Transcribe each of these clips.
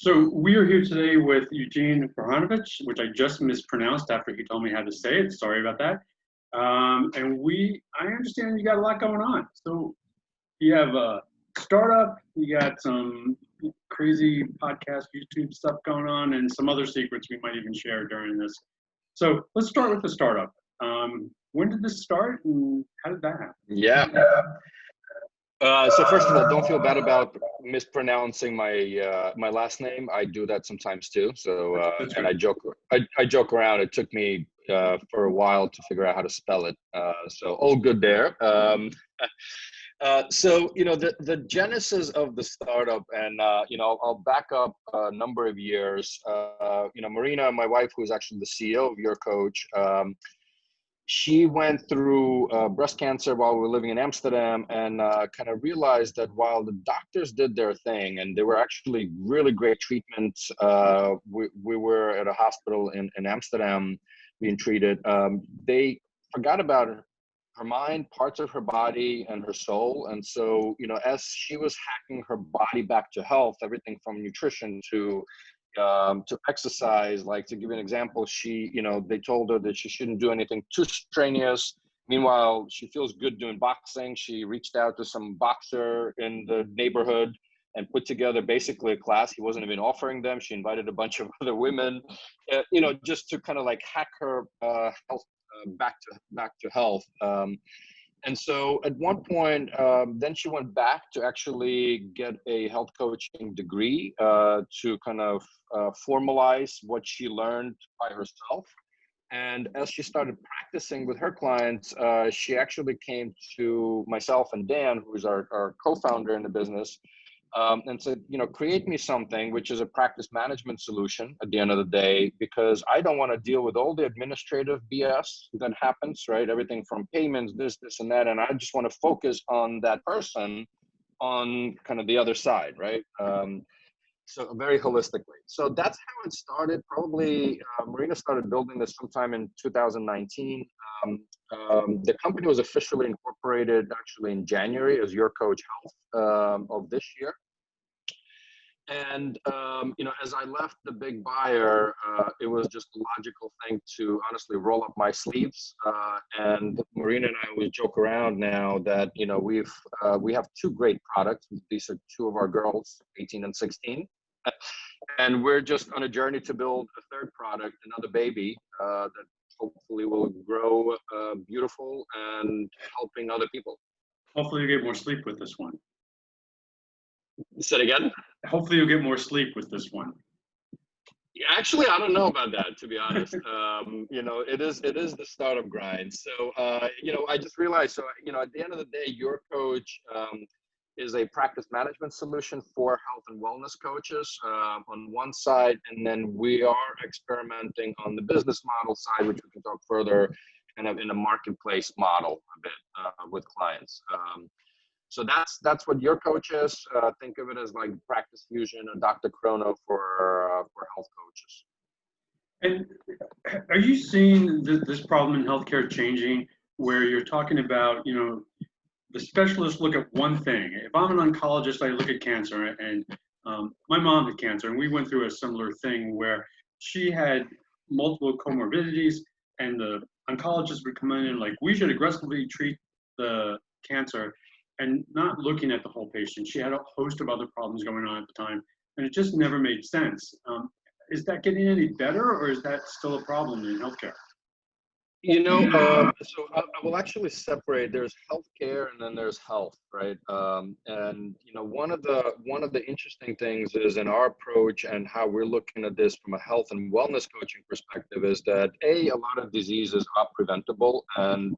So we are here today with Eugene Borukhovich, which I just mispronounced after he told me how to say it. Sorry about that. I understand you got a lot going on. So you have a startup, you got some crazy podcast, YouTube stuff going on, and some other secrets we might even share during this. So let's start with the startup. When did this start, and how did that happen? Yeah. So first of all, don't feel bad about mispronouncing my last name. I do that sometimes too. So and I joke around. It took me for a while to figure out how to spell it. So all good there. So the genesis of the startup, and I'll back up a number of years. Marina, my wife, who is actually the CEO of YourCoach, she went through breast cancer while we were living in Amsterdam, and kind of realized that while the doctors did their thing, and they were actually really great treatments, we were at a hospital in Amsterdam being treated, they forgot about her mind, parts of her body, and her soul. And so, as she was hacking her body back to health, everything from nutrition to exercise, like to give you an example, they told her that she shouldn't do anything too strenuous. Meanwhile, she feels good doing boxing. She reached out to some boxer in the neighborhood and put together basically a class. He wasn't even offering them. She invited a bunch of other women, just to kind of like hack her health back to health. And so at one point, then she went back to actually get a health coaching degree to kind of formalize what she learned by herself. And as she started practicing with her clients, she actually came to myself and Dan, who's our co-founder in the business, and said, create me something which is a practice management solution at the end of the day, because I don't want to deal with all the administrative BS that happens, right? Everything from payments, this, and that. And I just want to focus on that person on kind of the other side, right? So very holistically. So that's how it started. Probably Marina started building this sometime in 2019. The company was officially incorporated actually in January as YourCoach Health of this year. And, as I left the big buyer, it was just a logical thing to honestly roll up my sleeves. And Marina and I always joke around now that, we have two great products. These are two of our girls, 18 and 16. And we're just on a journey to build a third product, another baby, that hopefully will grow beautiful and helping other people. Hopefully you get more sleep with this one. Say it again? Hopefully you'll get more sleep with this one. Yeah, actually, I don't know about that, to be honest. It is the startup grind. So, I just realized, at the end of the day, YourCoach is a practice management solution for health and wellness coaches on one side. And then we are experimenting on the business model side, which we can talk further kind of in a marketplace model a bit with clients. So that's what YourCoach is. Think of it as like Practice Fusion or Dr. Chrono for health coaches. And are you seeing this problem in healthcare changing, where you're talking about, the specialists look at one thing? If I'm an oncologist, I look at cancer, and my mom had cancer, and we went through a similar thing where she had multiple comorbidities, and the oncologist would come in and like, we should aggressively treat the cancer, and not looking at the whole patient. She had a host of other problems going on at the time, and it just never made sense. Is that getting any better, or is that still a problem in healthcare? So I will actually separate. There's healthcare and then there's health, right? And one of the interesting things is in our approach and how we're looking at this from a health and wellness coaching perspective is that a lot of diseases are preventable, and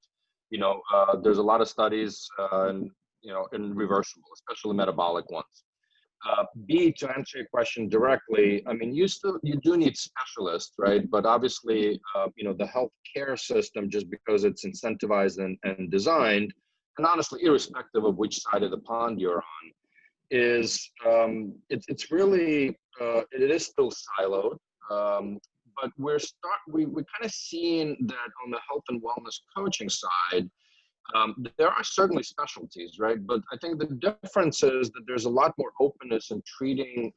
there's a lot of studies and reversible, especially metabolic ones. B, to answer your question directly, I mean, you do need specialists, right? But obviously, the healthcare system, just because it's incentivized and designed, and honestly, irrespective of which side of the pond you're on, is it's really it is still siloed. But we kind of seeing that on the health and wellness coaching side. There are certainly specialties, right? But I think the difference is that there's a lot more openness in treating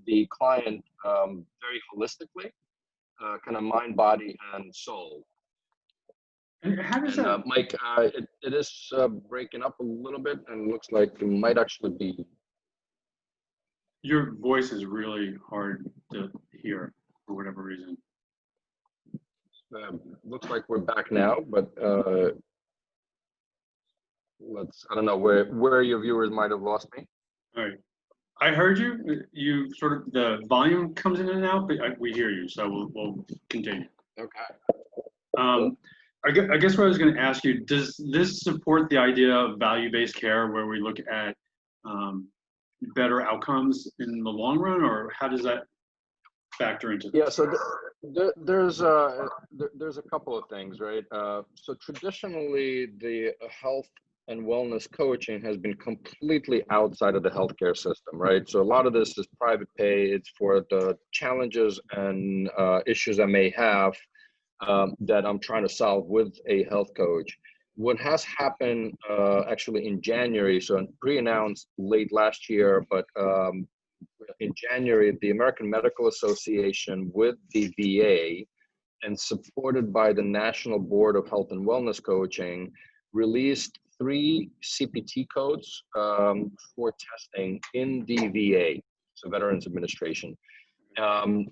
the client very holistically, kind of mind, body, and soul. And how does And that, Mike, it is breaking up a little bit, and looks like it might actually be. your voice is really hard to hear for whatever reason. Looks like we're back now, but I don't know where your viewers might have lost me. All right. I heard you. You sort of, the volume comes in and out, but we hear you, so we'll continue. Okay. I guess what I was going to ask you, does this support the idea of value-based care where we look at better outcomes in the long run, or how does that factor into this? Yeah, so there's a couple of things, right? So traditionally, the health and wellness coaching has been completely outside of the healthcare system, right? So a lot of this is private pay. It's for the challenges and issues I may have that I'm trying to solve with a health coach. What has happened actually in January, so pre-announced late last year, but in January, the American Medical Association with the VA and supported by the National Board of Health and Wellness Coaching released 3 CPT codes for testing in the VA, so Veterans Administration.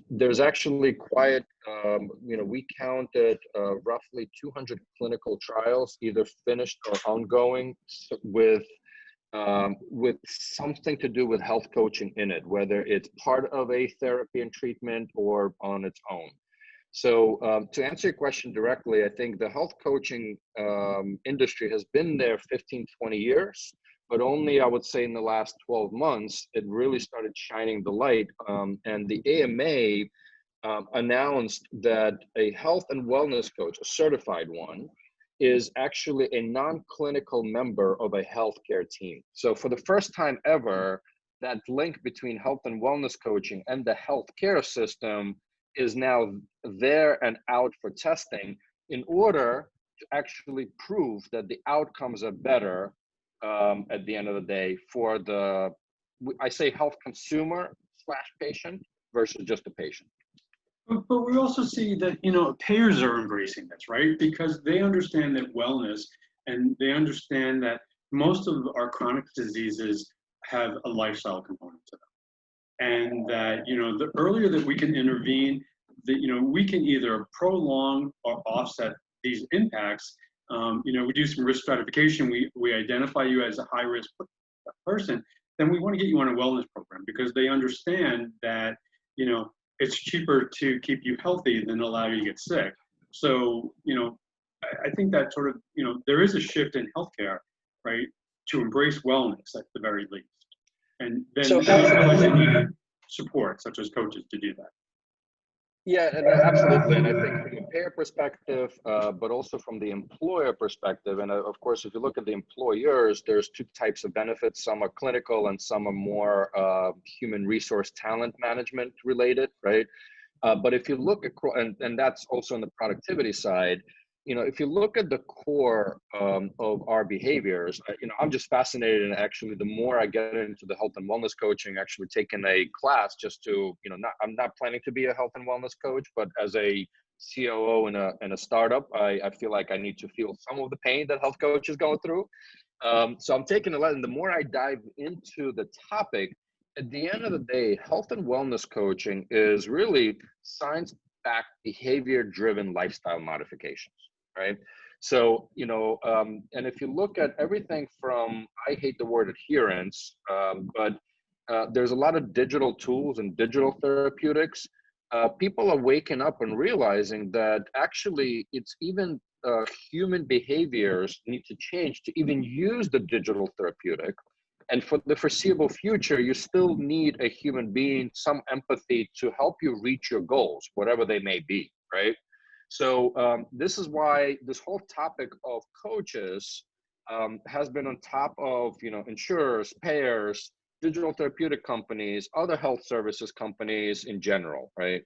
There's actually quite, we counted roughly 200 clinical trials, either finished or ongoing, with something to do with health coaching in it, whether it's part of a therapy and treatment or on its own. So to answer your question directly, I think the health coaching industry has been there 15, 20 years, but only I would say in the last 12 months, it really started shining the light. And the AMA announced that a health and wellness coach, a certified one, is actually a non-clinical member of a healthcare team. So for the first time ever, that link between health and wellness coaching and the healthcare system is now there and out for testing in order to actually prove that the outcomes are better at the end of the day for the, I say health consumer / patient versus just the patient. But we also see that, you know, payers are embracing this, right? Because they understand that wellness, and they understand that most of our chronic diseases have a lifestyle component to them. And that, you know, the earlier that we can intervene, that, you know, we can either prolong or offset these impacts. You know, we do some risk stratification. We identify you as a high risk person, then we want to get you on a wellness program because they understand that, you know, it's cheaper to keep you healthy than allow you to get sick. So, you know, I think that sort of, you know, there is a shift in healthcare, right, to embrace wellness at the very least. And then So, they need support, such as coaches, to do that. Yeah, and absolutely. And I think from a payer perspective, but also from the employer perspective, and of course, if you look at the employers, there's 2 types of benefits. Some are clinical and some are more human resource talent management related, right? But if you look across, and that's also on the productivity side, you know, if you look at the core of our behaviors, you know, I'm just fascinated. And actually, the more I get into the health and wellness coaching, actually taking a class just to, you know, I'm not planning to be a health and wellness coach, but as a COO in a startup, I feel like I need to feel some of the pain that health coaches go through. So I'm taking a lot, and the more I dive into the topic, at the end of the day, health and wellness coaching is really science-backed, behavior-driven lifestyle modifications, right? So, you know, and if you look at everything from, I hate the word adherence, but there's a lot of digital tools and digital therapeutics. People are waking up and realizing that actually it's even human behaviors need to change to even use the digital therapeutic. And for the foreseeable future, you still need a human being, some empathy to help you reach your goals, whatever they may be, right? So this is why this whole topic of coaches has been on top of, you know, insurers, payers, digital therapeutic companies, other health services companies in general, right?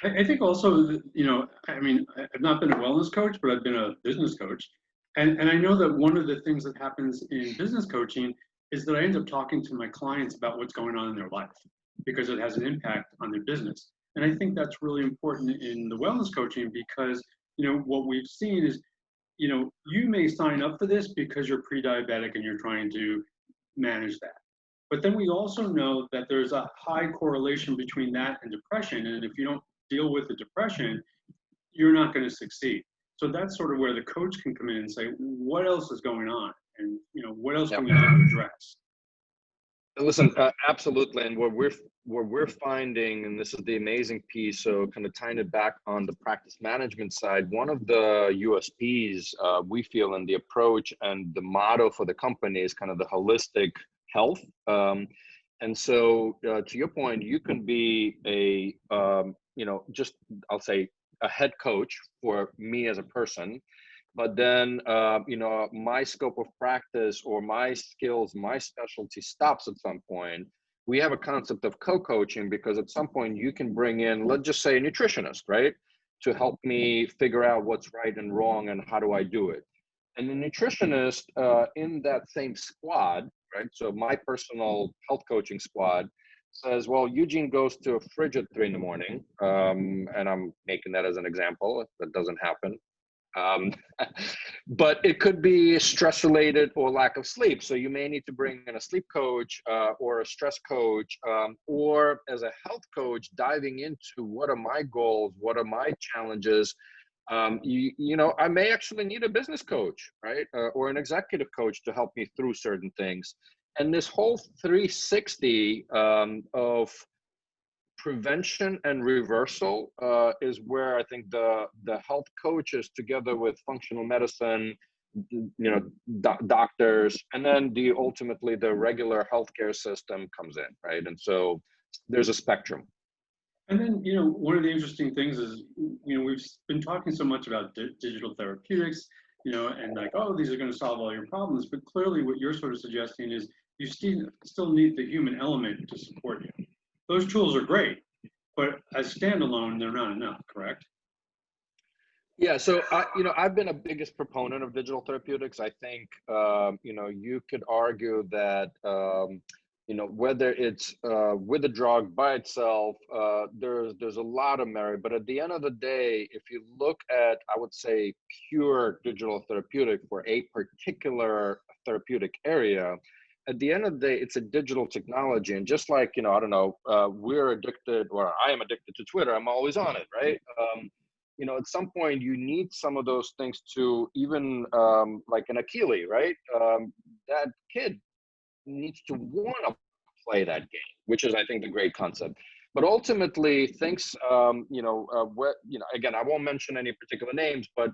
I think also, I mean, I've not been a wellness coach, but I've been a business coach. And I know that one of the things that happens in business coaching is that I end up talking to my clients about what's going on in their life because it has an impact on their business. And I think that's really important in the wellness coaching because, what we've seen is, you may sign up for this because you're pre-diabetic and you're trying to manage that. But then we also know that there's a high correlation between that and depression. And if you don't deal with the depression, you're not going to succeed. So that's sort of where the coach can come in and say, what else is going on? And, what else Yeah. can we do to address? Listen, absolutely. And what we're finding, and this is the amazing piece, so kind of tying it back on the practice management side, one of the USPs we feel in the approach and the motto for the company is kind of the holistic health. And so to your point, you can be just I'll say a head coach for me as a person, but then my scope of practice or my skills, my specialty stops at some point. We have a concept of co-coaching because at some point you can bring in, let's just say, a nutritionist, right, to help me figure out what's right and wrong and how do I do it. And the nutritionist in that same squad, right, so my personal health coaching squad, says, well, Eugene goes to a fridge at 3 in the morning, and I'm making that as an example. That doesn't happen. um, but it could be stress related or lack of sleep. So you may need to bring in a sleep coach or a stress coach, or as a health coach, diving into what are my goals, what are my challenges. I may actually need a business coach, right, or an executive coach to help me through certain things. And this whole 360 of prevention and reversal is where I think the health coaches, together with functional medicine, doctors, and then ultimately the regular healthcare system comes in, right? And so there's a spectrum. And then, one of the interesting things is, we've been talking so much about digital therapeutics, and like, oh, these are going to solve all your problems. But clearly what you're sort of suggesting is you still need the human element to support you. Those tools are great, but as standalone, they're not enough, correct? Yeah, so I've been a biggest proponent of digital therapeutics. I think you could argue that whether it's with a drug by itself, there's a lot of merit. But at the end of the day, if you look at, I would say, pure digital therapeutic for a particular therapeutic area, at the end of the day, it's a digital technology. And just like, I don't know, we're addicted, or I am addicted to Twitter. I'm always on it, right? At some point you need some of those things to even like an Achille, right? That kid needs to want to play that game, which is, I think, the great concept. But ultimately, things, again, I won't mention any particular names, but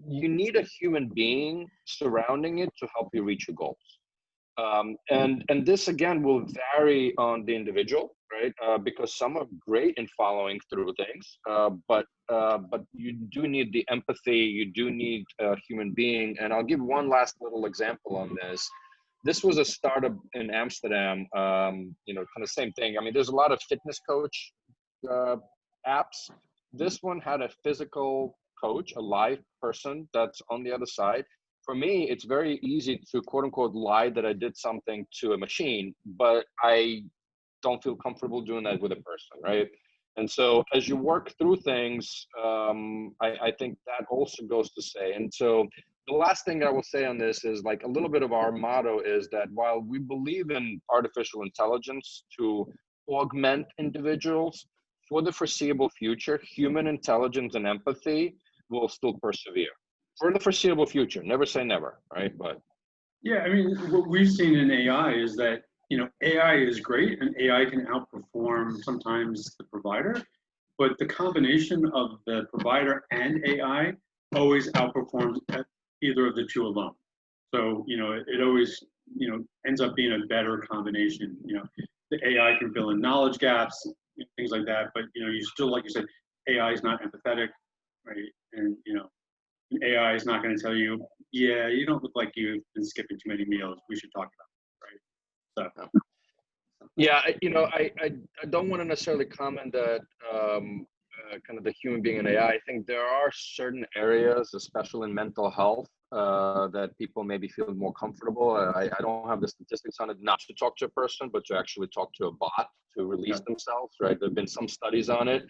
you need a human being surrounding it to help you reach your goals. And this again will vary on the individual, right? Because some are great in following through things, but you do need the empathy. You do need a human being. And I'll give one last little example on this. This was a startup in Amsterdam. Kind of same thing. I mean, there's a lot of fitness coach apps. This one had a physical coach, a live person that's on the other side. For me, it's very easy to quote unquote lie that I did something to a machine, but I don't feel comfortable doing that with a person, right? And so as you work through things, I think that also goes to say. And so the last thing I will say on this is, like, a little bit of our motto is that while we believe in artificial intelligence to augment individuals, for the foreseeable future, human intelligence and empathy will still persevere. For the foreseeable future, never say never, right? But Yeah, I mean, what we've seen in AI is that, AI is great and AI can outperform sometimes the provider, but the combination of the provider and AI always outperforms either of the two alone. So, it always, ends up being a better combination. The AI can fill in knowledge gaps, things like that, but, you still, like you said, AI is not empathetic, right? And, AI is not going to tell you, yeah, you don't look like you've been skipping too many meals. We should talk about it, right? So, Yeah, I don't want to necessarily comment that kind of the human being and AI. I think there are certain areas, especially in mental health, that people maybe feel more comfortable. I don't have the statistics on it, not to talk to a person, but to actually talk to a bot to Yeah. release themselves, right? There have been some studies on it,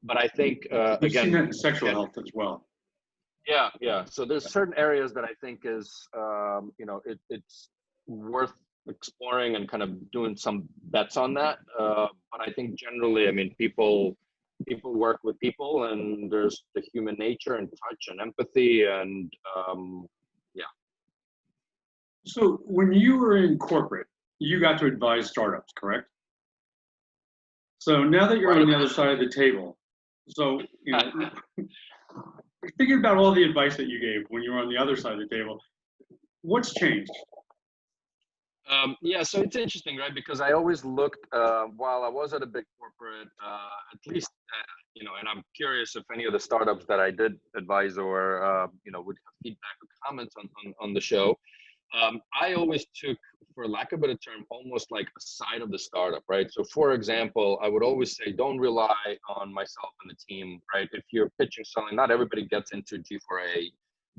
but I think We've seen that in sexual health as well. yeah. So there's certain areas that I think is, it's worth exploring and kind of doing some bets on that. But I think generally, I mean, people work with people, and there's the human nature and touch and empathy, and yeah. So when you were in corporate, you got to advise startups, correct? So now that you're Right. on the other side of the table, so, thinking about all the advice that you gave when you were on the other side of the table, what's changed? Yeah, so it's interesting, right? Because I always looked, while I was at a big corporate, at least, and I'm curious if any of the startups that I did advise or, would have feedback or comments on the show. I always took, for lack of a better term, almost like a side of the startup, right? So for example, I would always say, don't rely on myself and the team, right? If you're pitching something, not everybody gets into G4A.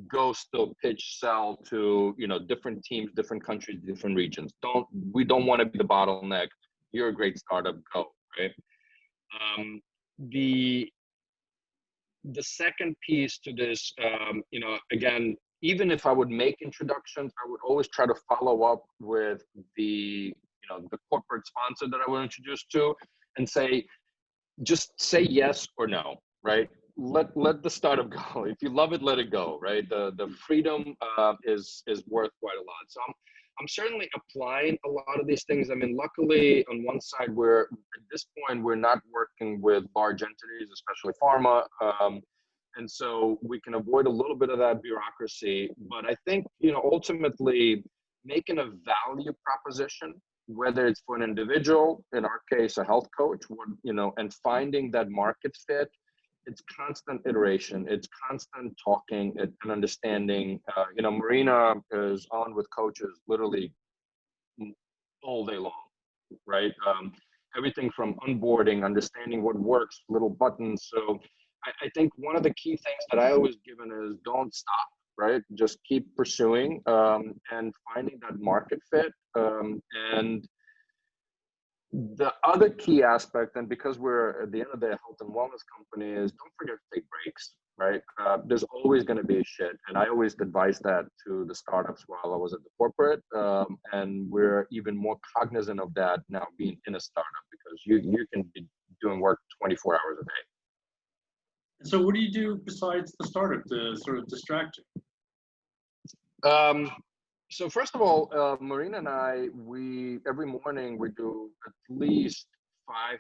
Go still pitch, sell to, different teams, different countries, different regions. We don't want to be the bottleneck. You're a great startup, go, right? Um, the the second piece to this, again, even if I would make introductions, I would always try to follow up with the corporate sponsor that I will introduce to, and just say yes or no, right? Let the startup go. If you love it, let it go, right? The freedom is worth quite a lot. So I'm certainly applying a lot of these things. I mean, luckily on one side, at this point we're not working with large entities, especially pharma, and so we can avoid a little bit of that bureaucracy. But I think ultimately making a value proposition, whether it's for an individual, in our case, a health coach, and finding that market fit, it's constant iteration, it's constant talking and understanding. Marina is on with coaches literally all day long, right? Everything from onboarding, understanding what works, little buttons. So I think one of the key things that I always given is don't stop, right? Just keep pursuing and finding that market fit. And the other key aspect, and because we're at the end of the day, a health and wellness company, is don't forget to take breaks, right? There's always going to be shit. And I always advise that to the startups while I was at the corporate. And we're even more cognizant of that now being in a startup, because you can be doing work 24 hours a day. So what do you do besides the startup to sort of distract you? So first of all, Marina and I, every morning we do at least 5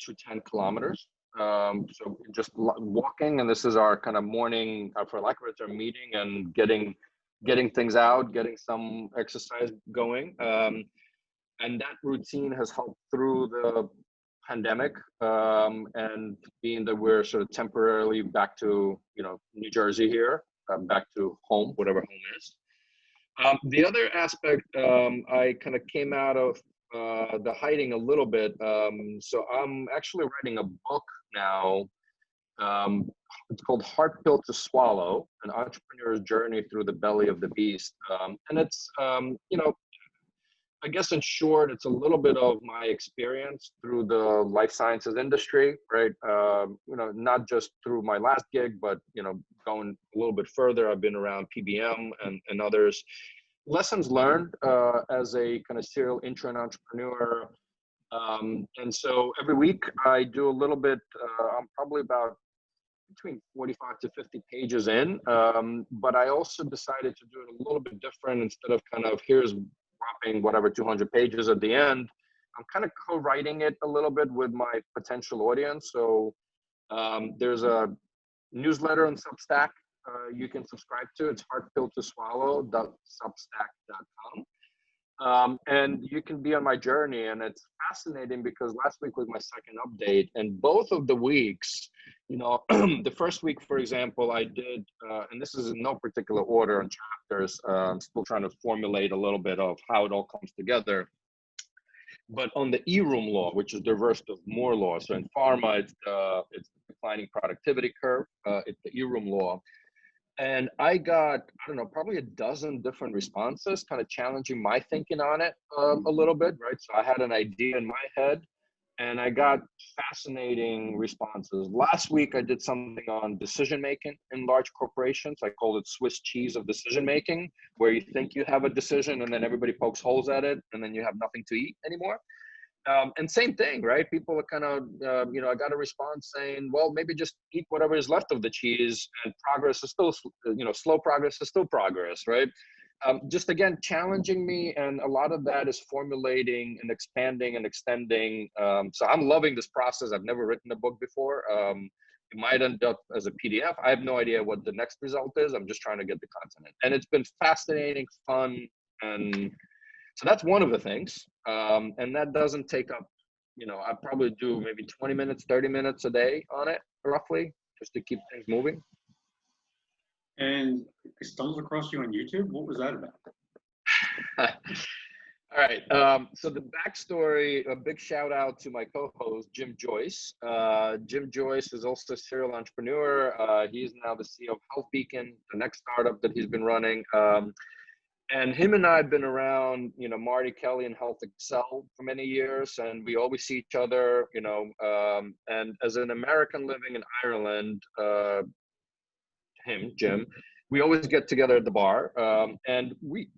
to 10 kilometers. So just walking, and this is our kind of morning, for lack of a term, meeting and getting things out, getting some exercise going. And that routine has helped through the pandemic, and being that we're sort of temporarily back to New Jersey here, back to home, whatever home is. The other aspect, I kind of came out of the hiding a little bit. So I'm actually writing a book now. It's called Heart Pill to Swallow, an entrepreneur's journey through the belly of the beast. And it's, I guess in short, it's a little bit of my experience through the life sciences industry, right? Not just through my last gig, but, going a little bit further. I've been around PBM and others. Lessons learned as a kind of serial intern entrepreneur. And so every week I do a little bit, I'm probably about between 45 to 50 pages in. But I also decided to do it a little bit different. Instead of kind of here's dropping whatever 200 pages at the end, I'm kind of co-writing it a little bit with my potential audience. So there's a newsletter on Substack you can subscribe to. It's heartpilltoswallow.substack.com. And you can be on my journey. And it's fascinating because last week was my second update, and both of the weeks, the first week, for example, I did, and this is in no particular order on chapters. I'm still trying to formulate a little bit of how it all comes together. but on the E-room law, which is the reverse of Moore law. So in pharma, it's the declining productivity curve. It's the E-room law. And I got, I don't know, probably a dozen different responses, kind of challenging my thinking on it a little bit, right? So I had an idea in my head, and I got fascinating responses. Last week, I did something on decision making in large corporations. I called it Swiss cheese of decision making, where you think you have a decision, and then everybody pokes holes at it, and then you have nothing to eat anymore. And same thing, right? People are kind of, I got a response saying, well, maybe just eat whatever is left of the cheese, and progress is still, slow progress is still progress, right? Just again, challenging me. And a lot of that is formulating and expanding and extending. So I'm loving this process. I've never written a book before. It might end up as a PDF. I have no idea what the next result is. I'm just trying to get the content. And it's been fascinating, fun, and so that's one of the things. And that doesn't take up, I probably do maybe 20 minutes, 30 minutes a day on it, roughly, just to keep things moving. And I stumbled across you on YouTube. What was that about? All right. So the backstory, a big shout out to my co-host, Jim Joyce. Jim Joyce is also a serial entrepreneur. He's now the CEO of Health Beacon, the next startup that he's been running. And him and I have been around, Marty Kelly and Health Excel for many years, and we always see each other, and as an American living in Ireland, Jim, we always get together at the bar, and we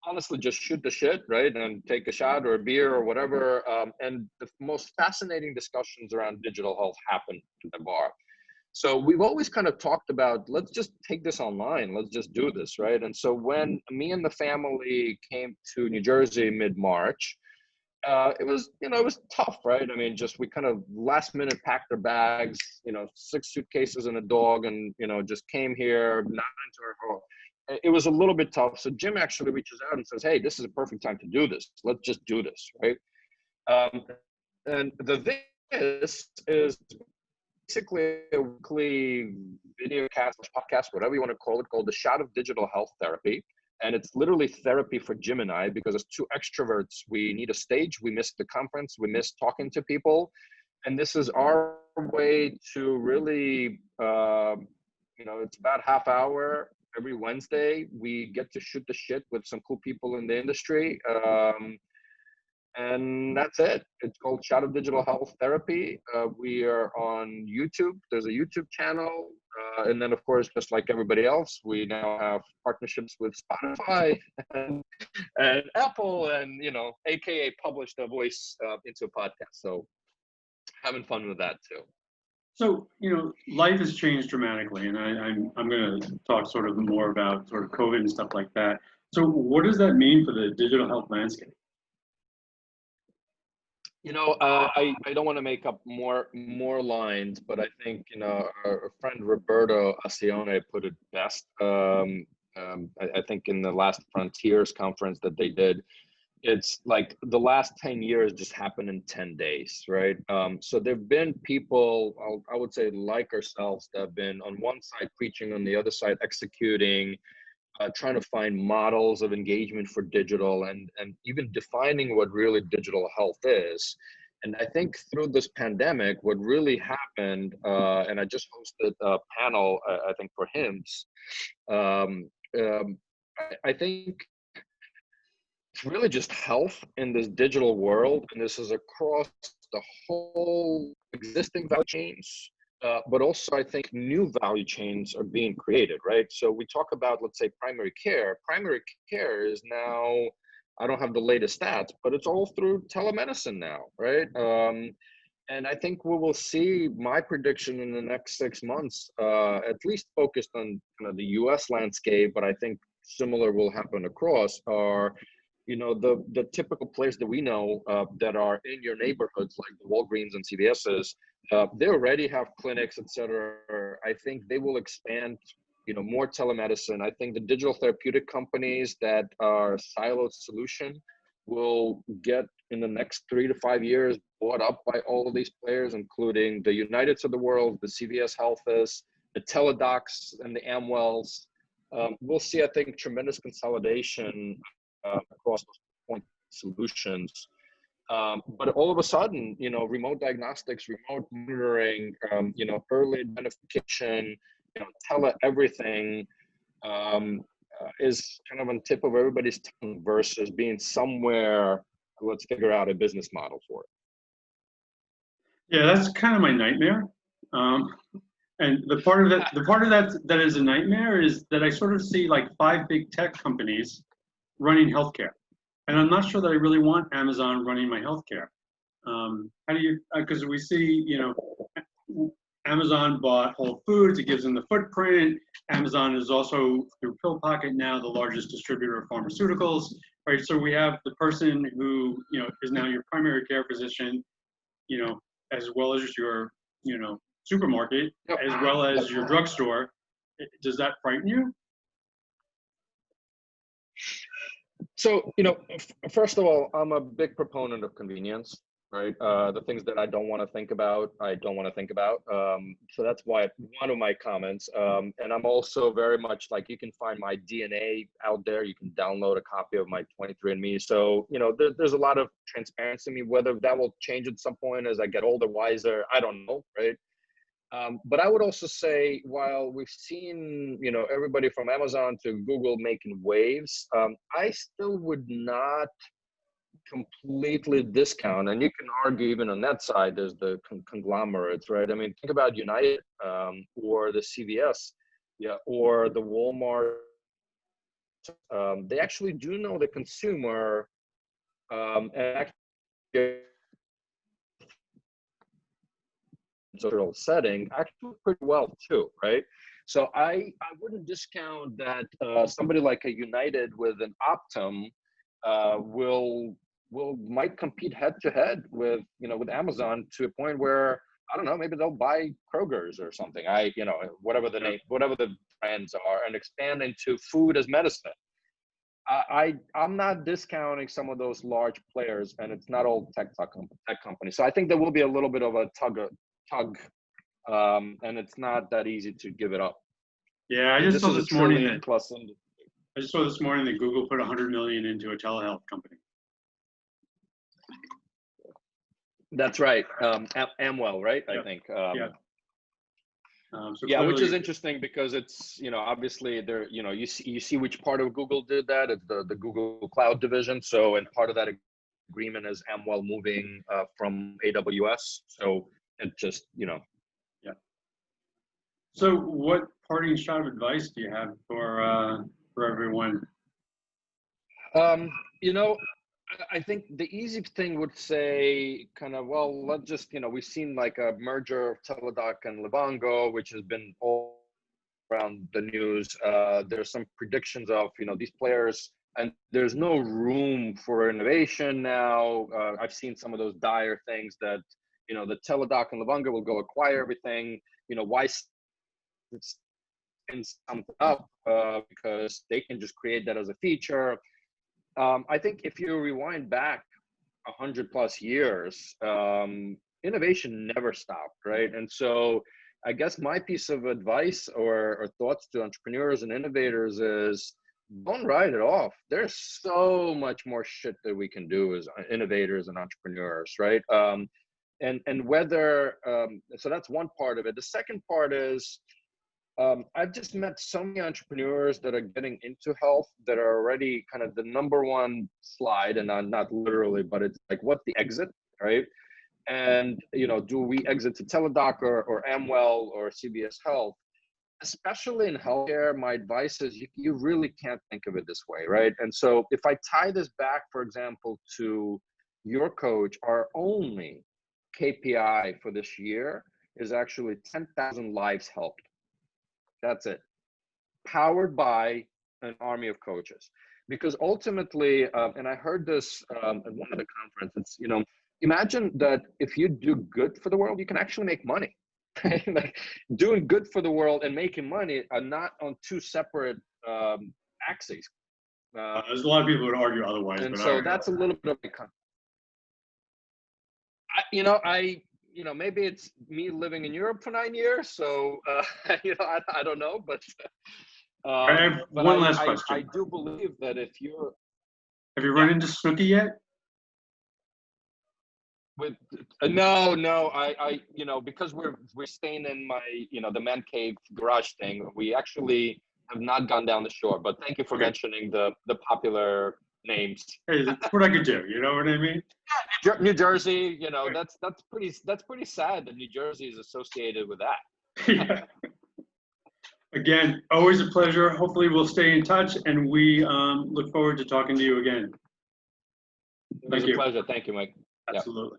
honestly just shoot the shit, right? And take a shot or a beer or whatever. And the most fascinating discussions around digital health happen at the bar. So we've always kind of talked about, let's just take this online. Let's just do this, right? And so when me and the family came to New Jersey mid-March, it was tough, right? I mean, we kind of last minute packed our bags, 6 suitcases and a dog, and, just came here, not into our home. It was a little bit tough. So Jim actually reaches out and says, hey, this is a perfect time to do this. Let's just do this, right? And this is basically a weekly video cast, podcast, whatever you want to call it, called The Shot of Digital Health Therapy. And it's literally therapy for Jim and I, because as two extroverts, we need a stage. We miss the conference. We miss talking to people. And this is our way to really, it's about half hour every Wednesday. We get to shoot the shit with some cool people in the industry. And that's it. It's called Shot of Digital Health Therapy. We are on YouTube. There's a YouTube channel. And then, of course, just like everybody else, we now have partnerships with Spotify and Apple, and, AKA published a voice into a podcast. So having fun with that too. So, life has changed dramatically, and I'm going to talk sort of more about sort of COVID and stuff like that. So what does that mean for the digital health landscape? I don't want to make up more lines, but I think, our friend Roberto Acione put it best. I think in the last Frontiers conference that they did, it's like the last 10 years just happened in 10 days, right? So there've been people, I would say like ourselves, that have been on one side preaching, on the other side executing, trying to find models of engagement for digital, and even defining what really digital health is. And I think through this pandemic, what really happened, and I just hosted a panel, I think for HIMSS, I think it's really just health in this digital world, and this is across the whole existing value chains. But also, I think new value chains are being created, right? So we talk about, let's say, primary care. Primary care is now, I don't have the latest stats, but it's all through telemedicine now, right? And I think we will see, my prediction in the next 6 months, at least focused on kind of the US landscape, but I think similar will happen across, are the typical players that we know that are in your neighborhoods, like the Walgreens and CVS's, they already have clinics, et cetera. I think they will expand, more telemedicine. I think the digital therapeutic companies that are siloed solution will get, in the next 3 to 5 years, bought up by all of these players, including the Uniteds of the world, the CVS Healths, the Teledocs and the Amwells. We'll see, I think, tremendous consolidation across those point solutions. But all of a sudden, remote diagnostics, remote monitoring, early identification, tele everything, is kind of on tip of everybody's tongue versus being somewhere. Let's figure out a business model for it. Yeah, that's kind of my nightmare. And the part of that is a nightmare is that I sort of see like 5 big tech companies running healthcare, and I'm not sure that I really want Amazon running my healthcare. How do you? Because we see, Amazon bought Whole Foods. It gives them the footprint. Amazon is also through PillPocket now the largest distributor of pharmaceuticals. Right. So we have the person who is now your primary care physician, as well as your supermarket, Yep. as well as your drugstore. Does that frighten you? So, first of all, I'm a big proponent of convenience, right? The things that I don't want to think about, I don't want to think about. So that's why one of my comments. And I'm also very much like, you can find my DNA out there. You can download a copy of my 23andMe. So, there's a lot of transparency in me. Whether that will change at some point as I get older, wiser, I don't know, right? But I would also say, while we've seen, everybody from Amazon to Google making waves, I still would not completely discount, and you can argue even on that side, there's the conglomerates, right? I mean, think about United, or the CVS, or the Walmart. They actually do know the consumer, and actually social setting actually pretty well too, right? So I wouldn't discount that somebody like a United with an Optum might compete head to head with Amazon to a point where, I don't know, maybe they'll buy Kroger's or something. Whatever the name, whatever the brands are, and expand into food as medicine. I'm not discounting some of those large players, and it's not all tech companies. So I think there will be a little bit of a tug, and it's not that easy to give it up. Yeah, I just saw this morning that Google put $100 million into a telehealth company. That's right, Amwell, right? Yeah. I think. So yeah, which is interesting because it's obviously there you see which part of Google did that. It's the Google Cloud division. So, and part of that agreement is Amwell moving from AWS. So it just Yeah. So what parting shot of advice do you have for everyone? I think the easy thing would say kind of, well, let's just, we've seen like a merger of Teladoc and Livongo, which has been all around the news. There's some predictions of, these players, and there's no room for innovation now. I've seen some of those dire things that, the Teladoc and Livongo will go acquire everything. Why spin something up? Because they can just create that as a feature. I think if you rewind back 100+ years, innovation never stopped, right? And so I guess my piece of advice or thoughts to entrepreneurs and innovators is, don't write it off. There's so much more shit that we can do as innovators and entrepreneurs, right? And whether, so that's one part of it. The second part is, I've just met so many entrepreneurs that are getting into health that are already kind of the number one slide, and not literally, but it's like, what's the exit, right? And, do we exit to Teladoc or Amwell or CVS Health? Especially in healthcare, my advice is you really can't think of it this way, right? And so if I tie this back, for example, to YourCoach, our only KPI for this year is actually 10,000 lives helped. That's it. Powered by an army of coaches. Because ultimately, and I heard this at one of the conferences, imagine that if you do good for the world, you can actually make money. Like, doing good for the world and making money are not on two separate axes. There's a lot of people who would argue otherwise. And so that's a little bit of maybe it's me living in Europe for 9 years, so I don't know, but I have one last question. I do believe that if you're have you run into Snooki yet? with no, I you know, because we're staying in my, you know, the man cave garage thing, we actually have not gone down the shore, but thank you for Okay. mentioning the popular names. Hey, that's what I could do. You know what I mean? New Jersey, you know, that's pretty sad that New Jersey is associated with that. Yeah. Again, always a pleasure. Hopefully we'll stay in touch, and we look forward to talking to you again. It was a pleasure. Thank you, Mike. Absolutely.